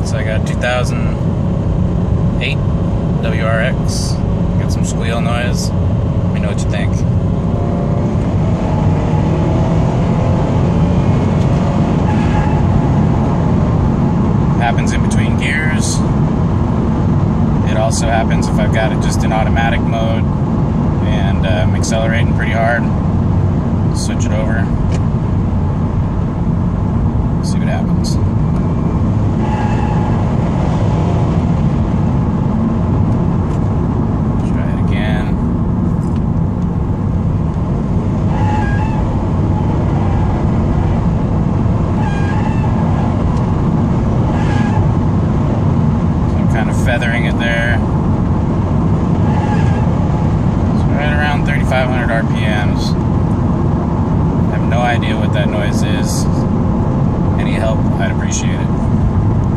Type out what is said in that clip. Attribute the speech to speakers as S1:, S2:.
S1: So I got a 2008 WRX. Got some squeal noise. Let me know what you think. Happens in between gears. It also happens if I've got it just in automatic mode and I'm accelerating pretty hard. Switch it over. See what happens. Try it again. So I'm kind of feathering it there. It's right around 3,500 RPMs. I have no idea what that noise is. Any help, I'd appreciate it.